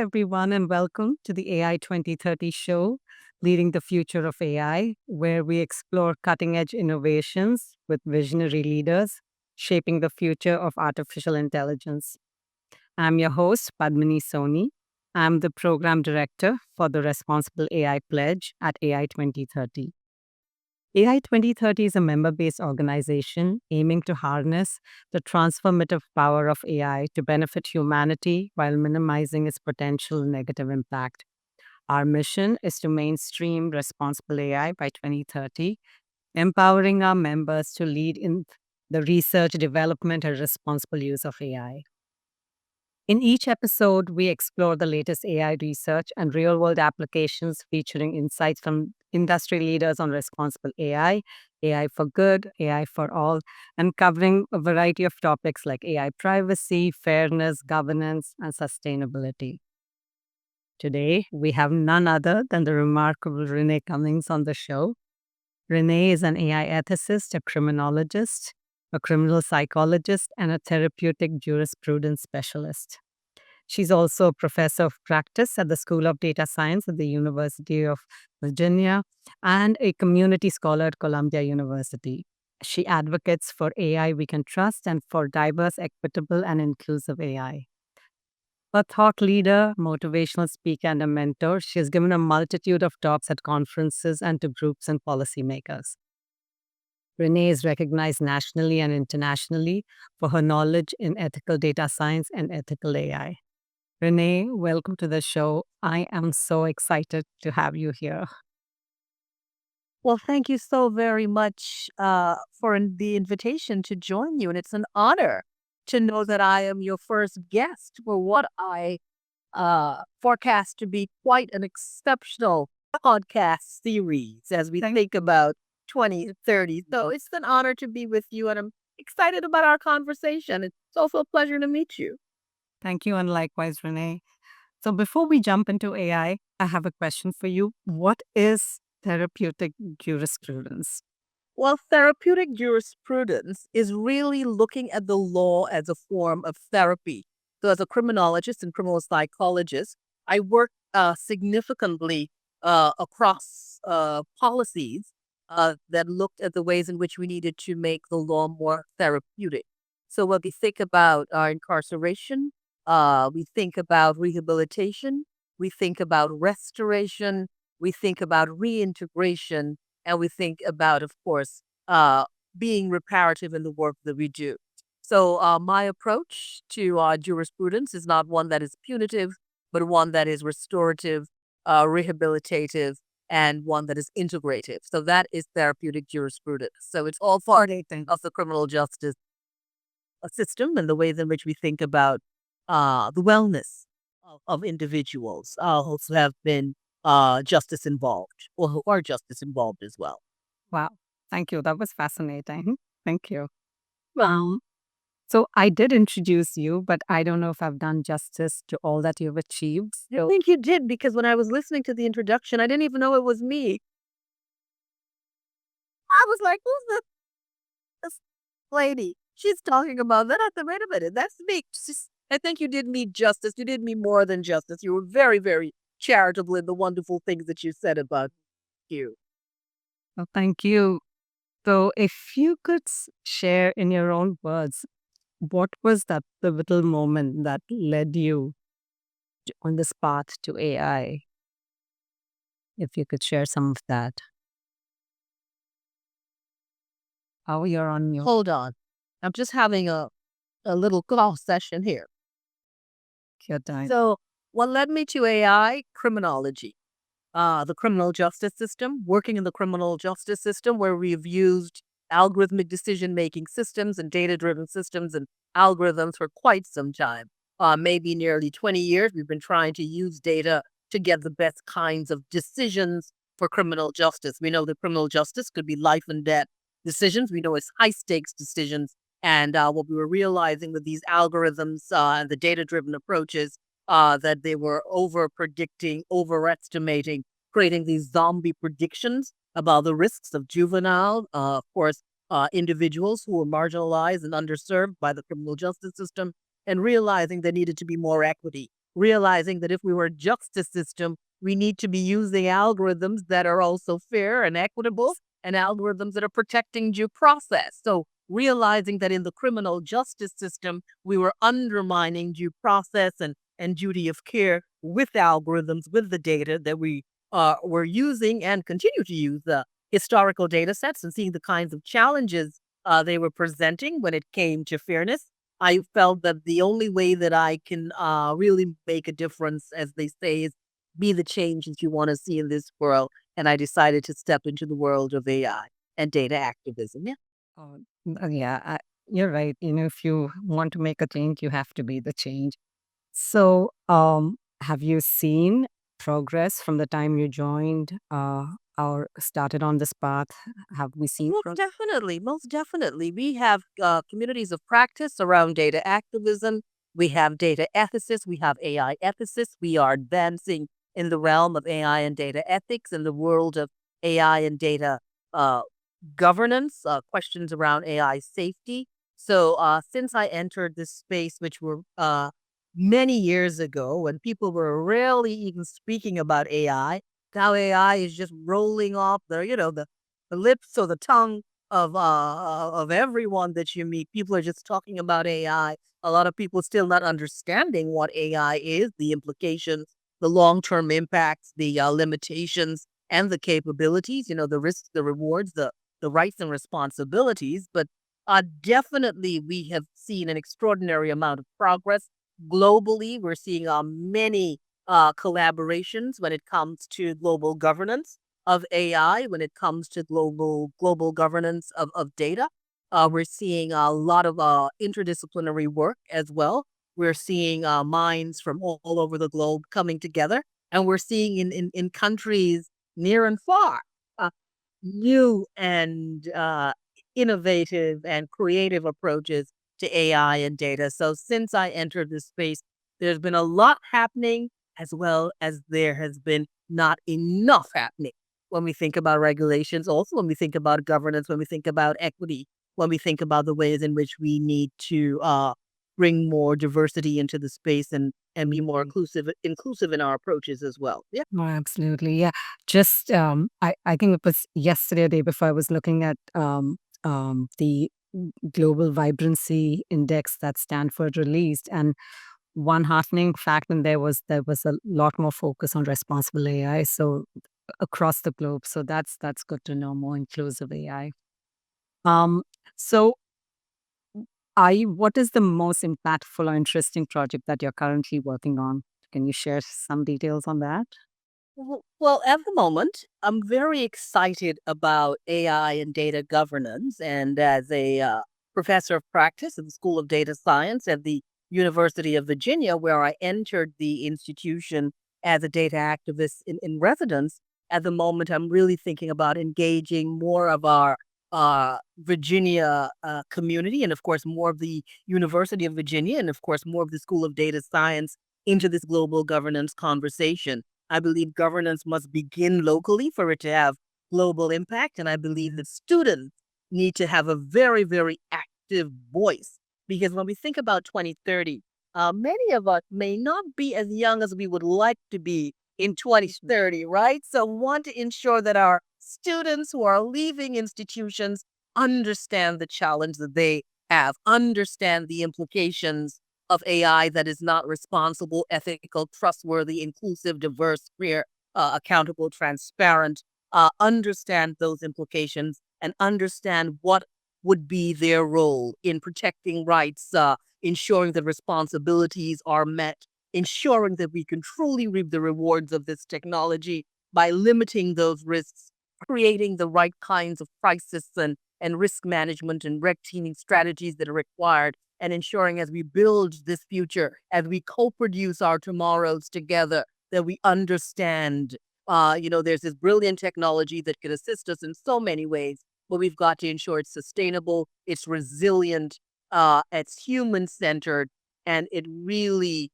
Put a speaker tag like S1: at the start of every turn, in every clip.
S1: everyone, and welcome to the AI 2030 show, Leading the Future of AI, where we explore cutting edge innovations with visionary leaders shaping the future of artificial intelligence. I'm your host, Padmini Soni. I'm the program director for the Responsible AI Pledge at AI 2030. AI 2030 is a member based organization aiming to harness the transformative power of AI to benefit humanity while minimizing its potential negative impact. Our mission is to mainstream responsible AI by 2030, empowering our members to lead in the research, development, and responsible use of AI. In each episode, we explore the latest AI research and real world applications featuring insights from industry leaders on responsible AI, AI for good, AI for all, and covering a variety of topics like AI privacy, fairness, governance, and sustainability. Today, we have none other than the remarkable Renee Cummings on the show. Renee is an AI ethicist, a criminologist, a criminal psychologist, and a therapeutic jurisprudence specialist. She's also a professor of practice at the School of Data Science at the University of Virginia and a community scholar at Columbia University. She advocates for AI we can trust and for diverse, equitable, and inclusive AI. A thought leader, motivational speaker, and a mentor, she has given a multitude of talks at conferences and to groups and policymakers. Renee is recognized nationally and internationally for her knowledge in ethical data science and ethical AI. Renee, welcome to the show. I am so excited to have you here.
S2: Well, thank you so very much for the invitation to join you. And it's an honor to know that I am your first guest for what I forecast to be quite an exceptional podcast series as we think about 2030. So it's an honor to be with you, and I'm excited about our conversation. It's also a pleasure to meet you.
S1: Thank you, and likewise, Renee. So before we jump into AI, I have a question for you. What is therapeutic jurisprudence?
S2: Well, therapeutic jurisprudence is really looking at the law as a form of therapy. So, as a criminologist and criminal psychologist, I work significantly across policies that looked at the ways in which we needed to make the law more therapeutic. So, when we think about our incarceration, we think about rehabilitation, we think about restoration, we think about reintegration, and we think about, of course, being reparative in the work that we do. So, my approach to jurisprudence is not one that is punitive, but one that is restorative, rehabilitative, and one that is integrative. So, that is therapeutic jurisprudence. So, it's all part of the criminal justice system and the ways in which we think about the wellness of individuals who have been justice involved or who are justice involved as well.
S1: Wow. Thank you. That was fascinating. Thank you. Well, so I did introduce you, but I don't know if I've done justice to all that you've achieved.
S2: I think you did, because when I was listening to the introduction, I didn't even know it was me. I was like, who's this lady? She's talking about that. I said, wait a minute, that's me. I think you did me justice. You did me more than justice. You were very, very charitable in the wonderful things that you said about you.
S1: Well, thank you. So, if you could share in your own words, what was that pivotal moment that led you on this path to AI? If you could share some of that. How you're on your
S2: Hold on. I'm just having a little call session here.
S1: time.
S2: So, what led me to AI? Criminology. The criminal justice system, working in the criminal justice system where we've used algorithmic decision-making systems and data-driven systems and algorithms for quite some time. Maybe nearly 20 years, we've been trying to use data to get the best kinds of decisions for criminal justice. We know that criminal justice could be life and death decisions. We know it's high-stakes decisions. And what we were realizing with these algorithms and the data-driven approaches that they were over-predicting, overestimating, creating these zombie predictions about the risks of juvenile, of course, individuals who were marginalized and underserved by the criminal justice system, and realizing there needed to be more equity realizing that if we were a justice system, we need to be using algorithms that are also fair and equitable and algorithms that are protecting due process. So realizing that in the criminal justice system, we were undermining due process and duty of care with algorithms, with the data that we were using and continue to use the historical data sets and seeing the kinds of challenges they were presenting when it came to fairness. I felt that the only way that I can really make a difference, as they say, is be the change that you want to see in this world. And I decided to step into the world of AI and data activism. Yeah.
S1: Oh, yeah, you're right. If you want to make a change, you have to be the change. So, have you seen progress from the time you joined or started on this path? Have we seen
S2: Most
S1: progress?
S2: definitely, most definitely. We have communities of practice around data activism. We have data ethicists. We have AI ethicists. We are advancing in the realm of AI and data ethics, in the world of AI and data uh, governance, questions around AI safety. So, since I entered this space, which were many years ago, when people were rarely even speaking about AI, now AI is just rolling off the lips or the tongue of everyone that you meet. People are just talking about AI. A lot of people still not understanding what AI is, the implications, the long term impacts, the limitations, and the capabilities. The risks, the rewards, the rights and responsibilities. But definitely, we have seen an extraordinary amount of progress globally. We're seeing many collaborations when it comes to global governance of AI, when it comes to global governance of data. We're seeing a lot of interdisciplinary work as well. We're seeing minds from all over the globe coming together, and we're seeing in countries near and far uh, new and innovative and creative approaches to AI and data. So since I entered this space, there's been a lot happening as well as there has been not enough happening when we think about regulations, also when we think about governance, when we think about equity, when we think about the ways in which we need to bring more diversity into the space and be more inclusive in our approaches as well. Yeah.
S1: Oh, absolutely. Yeah. Just, I think it was yesterday or day before I was looking at the Global Vibrancy Index that Stanford released. And one heartening fact in there was a lot more focus on responsible AI. So across the globe. So that's good to know, more inclusive AI. Um, so what is the most impactful or interesting project that you're currently working on? Can you share some details on that?
S2: Well, at the moment, I'm very excited about AI and data governance. And as a professor of practice at the School of Data Science at the University of Virginia, where I entered the institution as a data activist in residence, at the moment, I'm really thinking about engaging more of our Virginia community, and of course, more of the University of Virginia, and of course, more of the School of Data Science into this global governance conversation. I believe governance must begin locally for it to have global impact. And I believe that students need to have a very, very active voice. Because when we think about 2030, many of us may not be as young as we would like to be in 2030, right? So, want to ensure that our students who are leaving institutions understand the challenge that they have, understand the implications of AI that is not responsible, ethical, trustworthy, inclusive, diverse, fair, accountable, transparent, understand those implications and understand what would be their role in protecting rights, ensuring that responsibilities are met, ensuring that we can truly reap the rewards of this technology by limiting those risks, creating the right kinds of crisis and risk management and red teaming strategies that are required and ensuring as we build this future, as we co-produce our tomorrows together, that we understand, there's this brilliant technology that could assist us in so many ways, but we've got to ensure it's sustainable, it's resilient, it's human-centered, and it really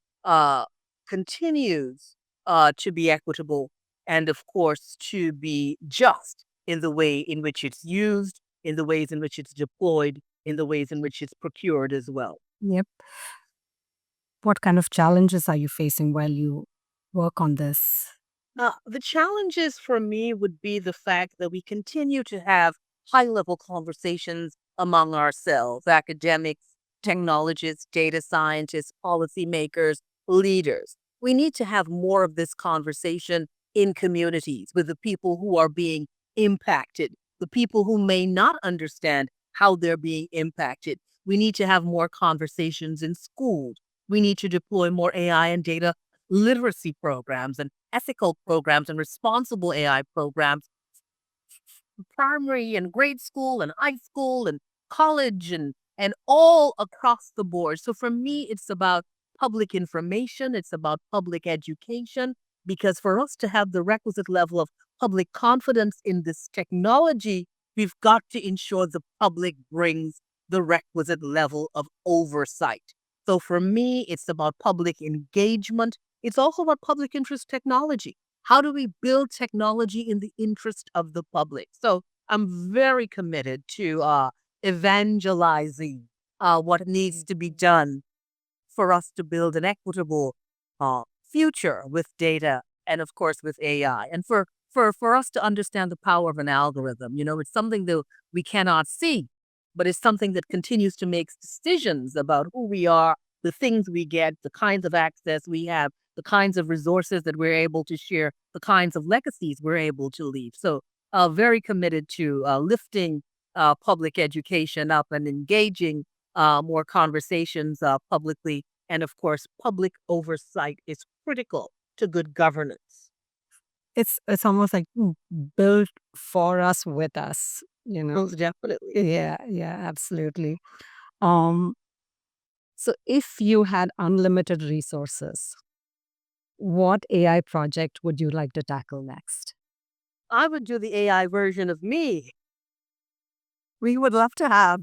S2: continues to be equitable and, of course, to be just in the way in which it's used, in the ways in which it's deployed, in the ways in which it's procured as well.
S1: Yep. What kind of challenges are you facing while you work on this?
S2: The challenges for me would be the fact that we continue to have high level conversations among ourselves, academics, technologists, data scientists, policymakers, leaders. We need to have more of this conversation in communities with the people who are being impacted, the people who may not understand how they're being impacted. We need to have more conversations in schools. We need to deploy more AI and data literacy programs and ethical programs and responsible AI programs, primary and grade school and high school and college and all across the board. So for me, it's about public information, it's about public education, because for us to have the requisite level of public confidence in this technology, we've got to ensure the public brings the requisite level of oversight. So for me, it's about public engagement. It's also about public interest technology. How do we build technology in the interest of the public? So I'm very committed to evangelizing what needs to be done for us to build an equitable future with data and, of course, with AI. And for us to understand the power of an algorithm, it's something that we cannot see, but it's something that continues to make decisions about who we are, the things we get, the kinds of access we have, the kinds of resources that we're able to share, the kinds of legacies we're able to leave. So, very committed to lifting public education up and engaging more conversations publicly. And of course, public oversight is critical to good governance.
S1: It's almost like built for us with us,
S2: Most definitely.
S1: Yeah, yeah, absolutely. Um, so if you had unlimited resources, what AI project would you like to tackle next?
S2: I would do the AI version of me. We would love to have.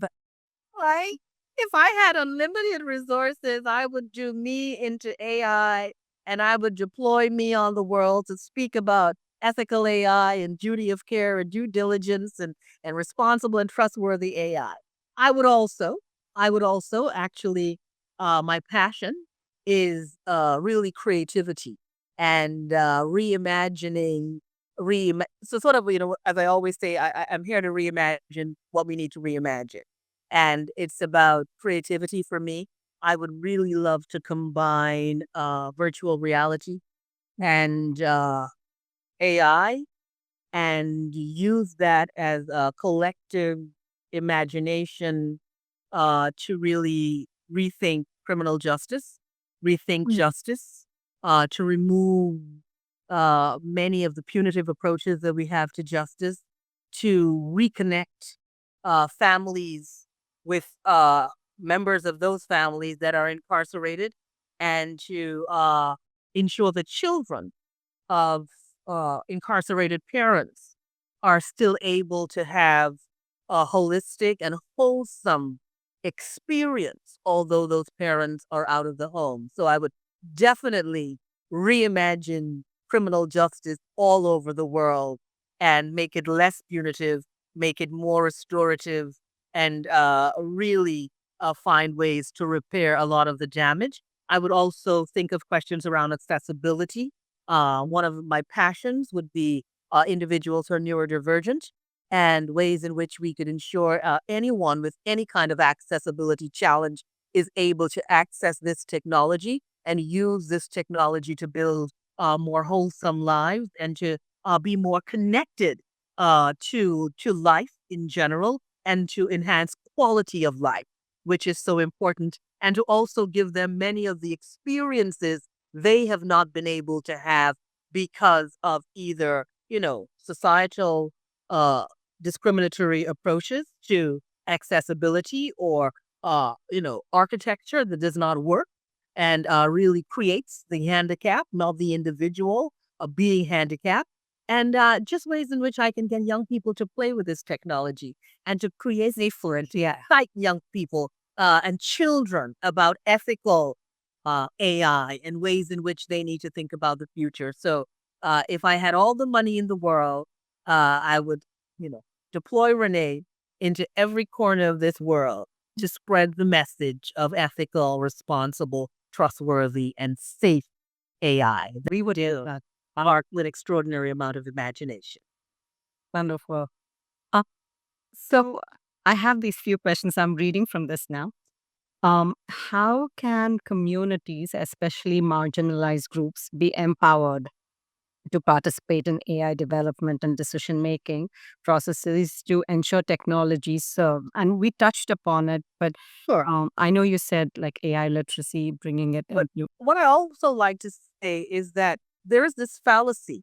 S2: Right? If I had unlimited resources, I would do me into AI and I would deploy me on the world to speak about ethical AI and duty of care and due diligence and responsible and trustworthy AI. I would also, I would also actually, my passion is really creativity and reimagining, so sort of, as I always say, I'm here to reimagine what we need to reimagine. And it's about creativity for me. I would really love to combine virtual reality and AI and use that as a collective imagination to really rethink criminal justice, rethink justice, to remove many of the punitive approaches that we have to justice, to reconnect families with members of those families that are incarcerated, and to ensure the children of incarcerated parents are still able to have a holistic and wholesome experience, although those parents are out of the home. So I would definitely reimagine criminal justice all over the world and make it less punitive, make it more restorative, and really find ways to repair a lot of the damage. I would also think of questions around accessibility. One of my passions would be individuals who are neurodivergent and ways in which we could ensure anyone with any kind of accessibility challenge is able to access this technology and use this technology to build more wholesome lives and to be more connected to life in general and to enhance quality of life, which is so important, and to also give them many of the experiences they have not been able to have because of either, societal discriminatory approaches to accessibility or, architecture that does not work and really creates the handicap, not the individual being handicapped. And just ways in which I can get young people to play with this technology and to create different, excite young people and children about ethical AI and ways in which they need to think about the future. So if I had all the money in the world, I would, deploy Renee into every corner of this world to spread the message of ethical, responsible, trustworthy, and safe AI.
S1: We would do
S2: Do
S1: that.
S2: mark with extraordinary amount of imagination.
S1: Wonderful. Uh, so I have these few questions I'm reading from this now. How can communities, especially marginalized groups, be empowered to participate in AI development and decision making processes to ensure technologies serve? And we touched upon it, but
S2: Sure.
S1: I know you said like AI literacy, bringing it
S2: But
S1: into.
S2: what I also like to say is that there is this fallacy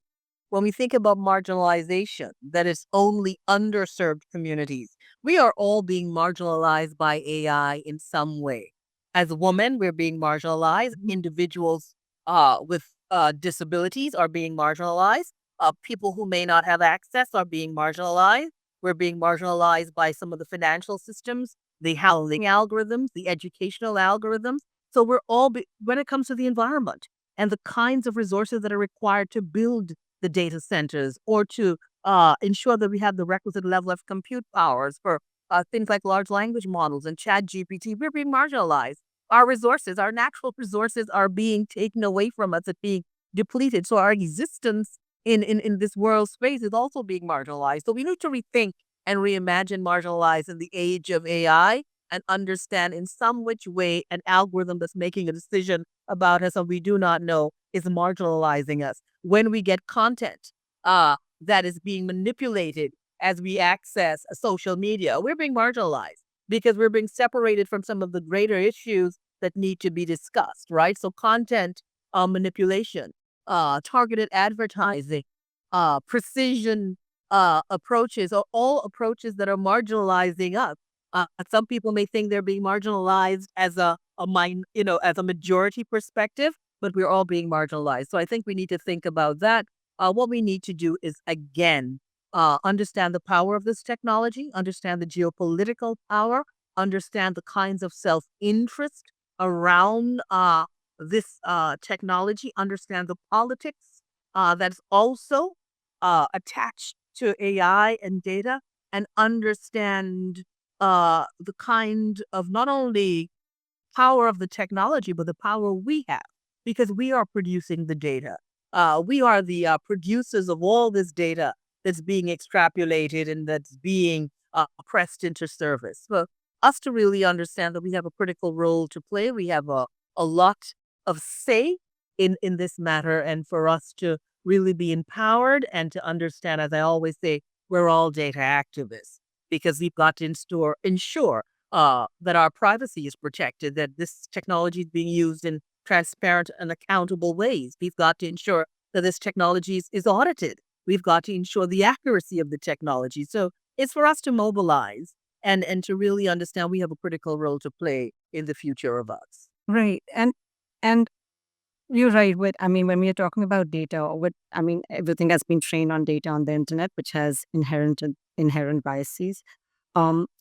S2: when we think about marginalization that it's only underserved communities. We are all being marginalized by AI in some way. As women, we're being marginalized. Individuals with disabilities are being marginalized. People who may not have access are being marginalized. We're being marginalized by some of the financial systems, the housing algorithms, the educational algorithms. So when it comes to the environment and the kinds of resources that are required to build the data centers or to ensure that we have the requisite level of compute powers for things like large language models and chat GPT, we're being marginalized. Our resources, our natural resources are being taken away from us and being depleted. So our existence in this world space is also being marginalized. So we need to rethink and reimagine marginalized in the age of AI and understand in some which way an algorithm that's making a decision about us and we do not know is marginalizing us. When we get content that is being manipulated as we access social media, we're being marginalized because we're being separated from some of the greater issues that need to be discussed, right? So content manipulation, targeted advertising, precision approaches are all approaches that are marginalizing us. Some people may think they're being marginalized as as a majority perspective, but we're all being marginalized. So I think we need to think about that. What we need to do is again understand the power of this technology, understand the geopolitical power, understand the kinds of self-interest around this technology, understand the politics that's also attached to AI and data, and understand the kind of not only power of the technology, but the power we have because we are producing the data. We are the producers of all this data that's being extrapolated and that's being pressed into service. For us to really understand that we have a critical role to play, we have a lot of say in this matter, and for us to really be empowered and to understand, as I always say, we're all data activists because we've got to ensure that our privacy is protected, that this technology is being used in transparent and accountable ways. We've got to ensure that this technology is audited. We've got to ensure the accuracy of the technology. So it's for us to mobilize and to really understand we have a critical role to play in the future of us.
S1: Right. And you're right. When we are talking about data, or everything has been trained on data on the internet, which has inherent biases.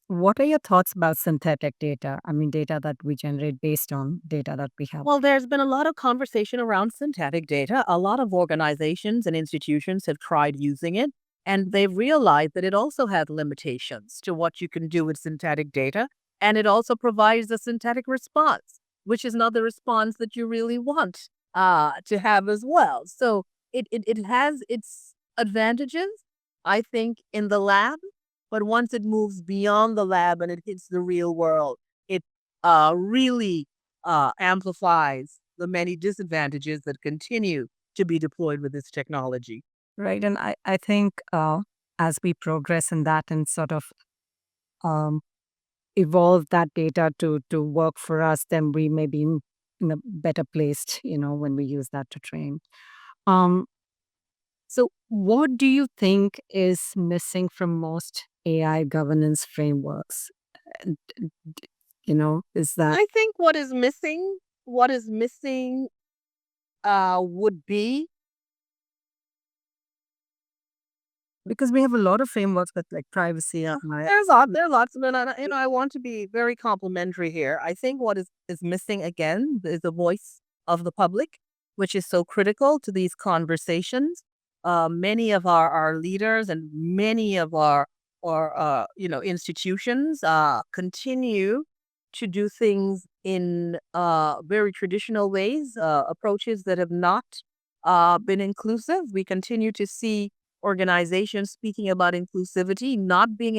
S1: What are your thoughts about synthetic data? Data that we generate based on data that we have.
S2: Well, there's been a lot of conversation around synthetic data. A lot of organizations and institutions have tried using it, and they've realized that it also has limitations to what you can do with synthetic data. And it also provides a synthetic response, which is not the response that you really want to have as well. So it has its advantages, I think, in the lab, but once it moves beyond the lab and it hits the real world, it really amplifies the many disadvantages that continue to be deployed with this technology.
S1: Right. And I think as we progress in that and sort of um, evolve that data to work for us, then we may be in a better placed, when we use that to train. Um, so what do you think is missing from most AI governance frameworks? And, is that
S2: I think what is missing would be
S1: because we have a lot of frameworks with like privacy and
S2: There are lots of it. And, I want to be very complimentary here. I think what is missing again is the voice of the public, which is so critical to these conversations. Many of our leaders and many of our institutions continue to do things in very traditional ways, approaches that have not been inclusive. We continue to see organizations speaking about inclusivity, not being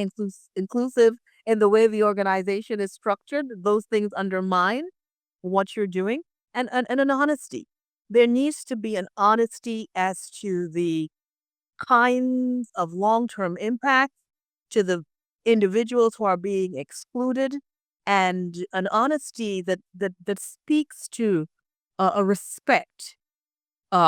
S2: inclusive in the way the organization is structured. Those things undermine what you're doing, and an honesty. There needs to be an honesty as to the kinds of long-term impact to the individuals who are being excluded, and an honesty that speaks to a respect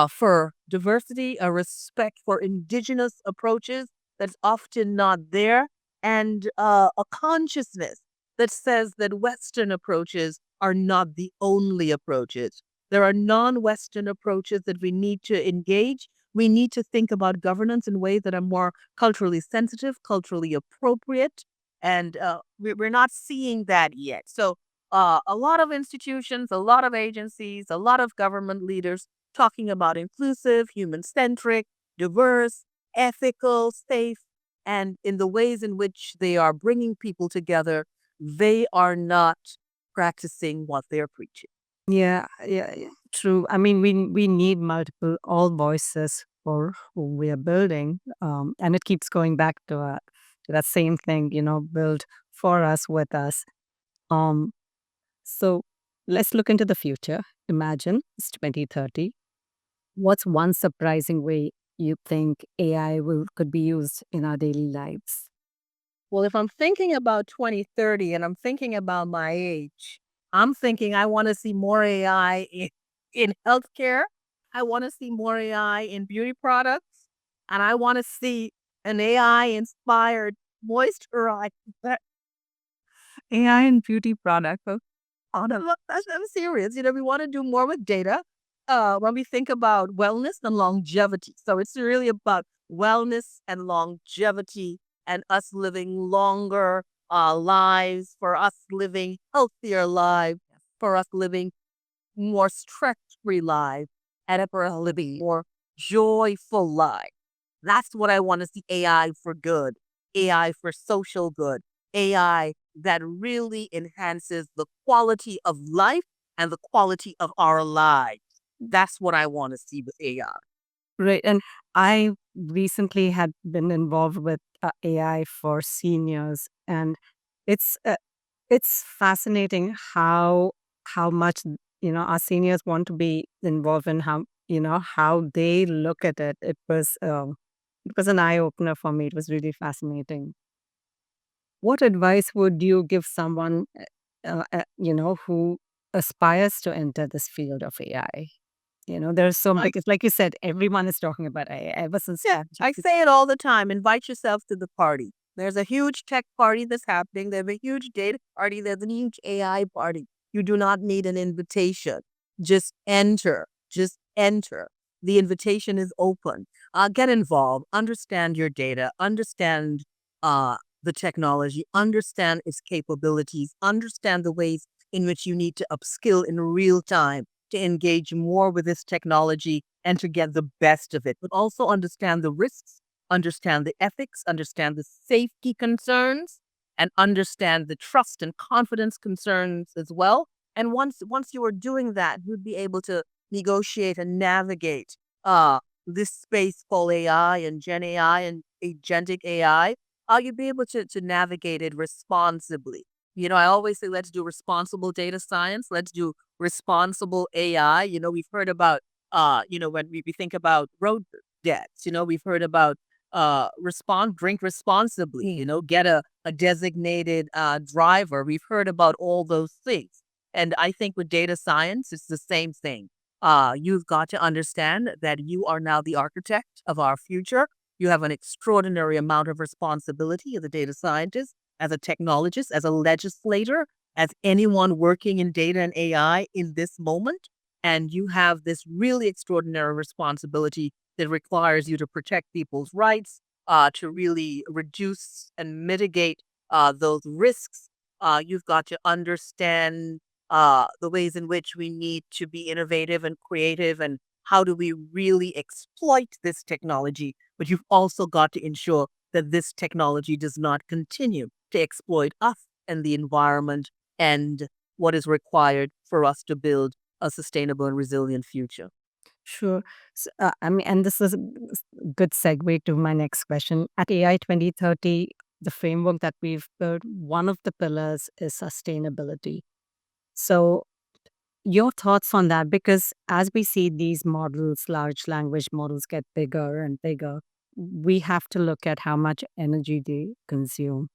S2: for diversity, a respect for indigenous approaches that's often not there, and a consciousness that says that Western approaches are not the only approaches. There are non Western approaches that we need to engage. We need to think about governance in ways that are more culturally sensitive, culturally appropriate, and we're not seeing that yet. So, a lot of institutions, a lot of agencies, a lot of government leaders talking about inclusive, human centric, diverse, ethical, safe, and in the ways in which they are bringing people together, they are not practicing what they're preaching.
S1: Yeah, yeah, yeah, true. I mean, we need multiple all voices for who we are building, and it keeps going back to that same thing, build for us, with us. Um, so let's look into the future. Imagine it's 2030. What's one surprising way you think AI could be used in our daily lives?
S2: Well, if I'm thinking about 2030 and I'm thinking about my age, I'm thinking I want to see more AI in healthcare. I want to see more AI in beauty products. And I want to see an AI inspired moisturizer. AI and beauty products. I'm serious. We want to do more with data when we think about wellness and longevity. So it's really about wellness and longevity and us living longer lives, for us living healthier lives, for us living more stress-free lives, and for us living more joyful lives. That's what I want to see. AI for good, AI for social good, AI that really enhances the quality of life and the quality of our lives. That's what I want to see with AI.
S1: Right. And I recently had been involved with AI for seniors, and it's uh, it's fascinating how much our seniors want to be involved, in how they look at it. It was an eye opener for me. It was really fascinating. What advice would you give someone who aspires to enter this field of AI? There's so,
S2: Like,
S1: because like you said, everyone is talking about AI ever since
S2: yeah, I say it all the time. Invite yourself to the party. There's a huge tech party that's happening. There's a huge data party. There's a huge AI party. You do not need an invitation. Just enter. Just enter. The invitation is open. Get involved. Understand your data. Understand the technology. Understand its capabilities. Understand the ways in which you need to upskill in real time to engage more with this technology and to get the best of it, but also understand the risks, understand the ethics, understand the safety concerns, and understand the trust and confidence concerns as well. And once you are doing that, you'd be able to negotiate and navigate this space called AI and Gen AI and agentic AI. You'd be able to navigate it responsibly. I always say, let's do responsible data science. Let's do responsible AI. We've heard about when we think about road deaths, we've heard about drink responsibly, get a designated driver. We've heard about all those things. And I think with data science, it's the same thing. You've got to understand that you are now the architect of our future. You have an extraordinary amount of responsibility as a data scientist, as a technologist, as a legislator, as anyone working in data and AI in this moment. And you have this really extraordinary responsibility that requires you to protect people's rights, to really reduce and mitigate those risks. You've got to understand the ways in which we need to be innovative and creative, and how do we really exploit this technology. But you've also got to ensure that this technology does not continue to exploit us and the environment and what is required for us to build a sustainable and resilient future.
S1: Sure. I mean, and this is a good segue to my next question. At AI 2030, the framework that we've built, one of the pillars is sustainability. So, your thoughts on that? Because as we see these models, large language models get bigger and bigger, we have to look at how much energy they consume.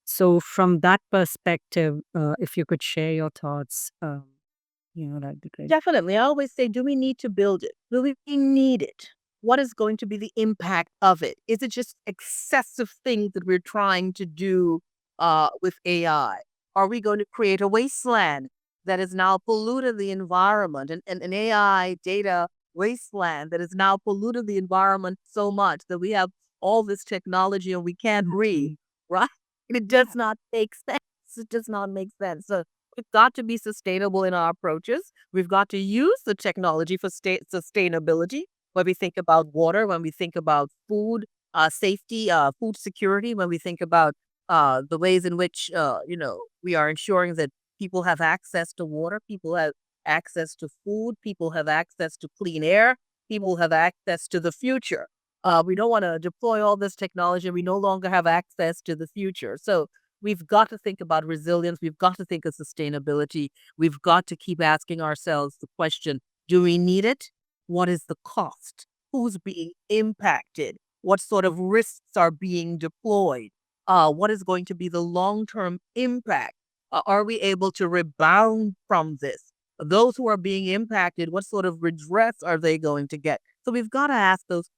S1: So, from that perspective, if you could share your thoughts, that'd be great.
S2: Definitely. I always say, do we need to build it? Do we need it? What is going to be the impact of it? Is it just excessive things that we're trying to do with AI? Are we going to create a wasteland that has now polluted the environment and an AI data wasteland that has now polluted the environment so much that we have all this technology and we can't breathe, right? It does not make sense. It does not make sense. So we've got to be sustainable in our approaches. We've got to use the technology for sustainability when we think about water, when we think about food safety, food security, when we think about the ways in which we are ensuring that people have access to water, people have access to food, people have access to clean air, people have access to the future. We don't want to deploy all this technology. We no longer have access to the future. So we've got to think about resilience. We've got to think of sustainability. We've got to keep asking ourselves the question, do we need it? What is the cost? Who's being impacted? What sort of risks are being deployed? What is going to be the long-term impact? Are we able to rebound from this? Those who are being impacted, what sort of redress are they going to get? So we've got to ask those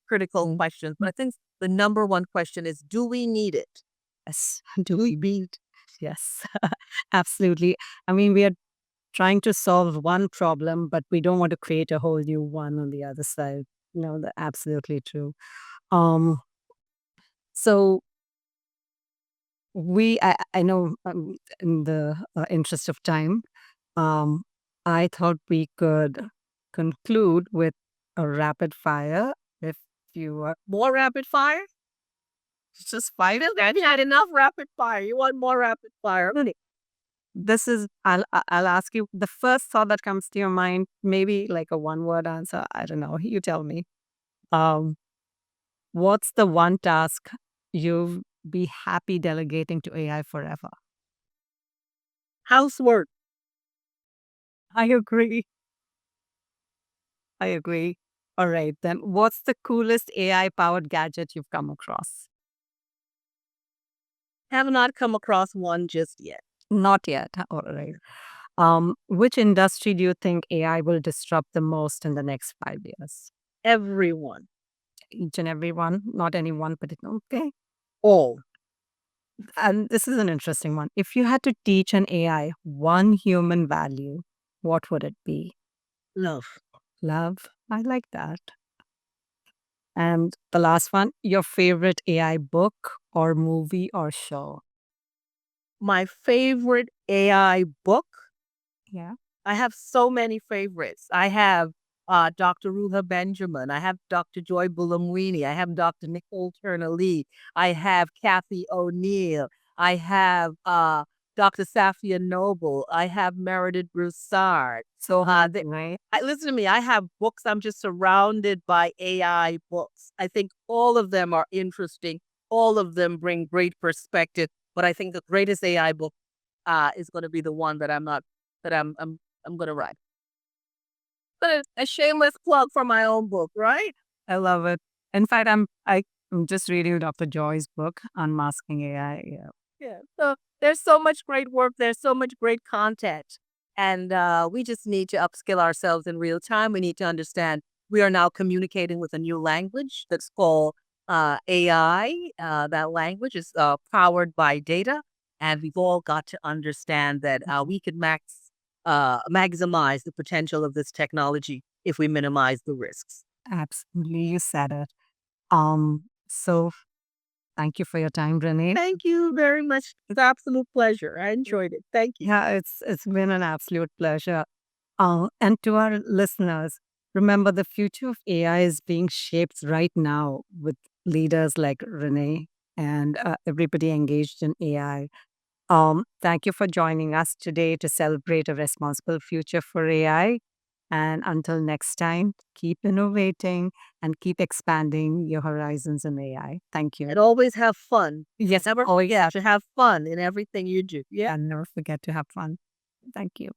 S2: critical questions. But I think the number one question is, do we need it?
S1: Yes. Do we beat? Yes, absolutely. I mean, we are trying to solve one problem, but we don't want to create a whole new one on the other side. No, that's absolutely true. Um, so I know in the interest of time, um, I thought we could conclude with a rapid fire. If you are
S2: More rapid fire?
S1: just five,
S2: We had enough rapid fire. You want more rapid fire?
S1: no, no, this is I'll ask you the first thought that comes to your mind, maybe like a one word answer. I don't know. You tell me. Um, what's the one task you'll be happy delegating to AI forever?
S2: Housework.
S1: I agree. I agree. All right, then what's the coolest AI powered gadget you've come across?
S2: Have not come across one just yet.
S1: Not yet. All right. Which industry do you think AI will disrupt the most in the next 5 years?
S2: Everyone.
S1: Each and every one, not any one particular. Okay.
S2: All.
S1: And this is an interesting one. If you had to teach an AI one human value, what would it be?
S2: Love.
S1: Love. I like that. And the last one, your favorite AI book or movie or show?
S2: My favorite AI book.
S1: Yeah.
S2: I have so many favorites. I have Dr. Ruha Benjamin. I have Dr. Joy Bulamwini. I have Dr. Nicole Turner Lee. I have Kathy O'Neill. I have Dr. Safia Noble. I have Meredith Broussard.
S1: So,
S2: Right? Listen to me. I have books. I'm just surrounded by AI books. I think all of them are interesting. All of them bring great perspective. But I think the greatest AI book is going to be the one that I'm going to write. But a shameless plug for my own book, right?
S1: I love it. In fact, I'm just reading Dr. Joy's book, Unmasking AI. Yeah.
S2: Yeah. So there's so much great work. There's so much great content. And we just need to upskill ourselves in real time. We need to understand we are now communicating with a new language that's called AI. That language is powered by data. And we've all got to understand that we can maximize the potential of this technology if we minimize the risks.
S1: Absolutely. You said it. So thank you for your time, Renee.
S2: Thank you very much. It's an absolute pleasure. I enjoyed it. Thank you.
S1: Yeah, it's been an absolute pleasure. And to our listeners, remember the future of AI is being shaped right now with leaders like Renee and everybody engaged in AI. Thank you for joining us today to celebrate a responsible future for AI. And until next time, keep innovating and keep expanding your horizons in AI. Thank you.
S2: And always have fun.
S1: Yes,
S2: Never
S1: always
S2: forget to have fun in everything you do. Yeah.
S1: and never forget to have fun. Thank you.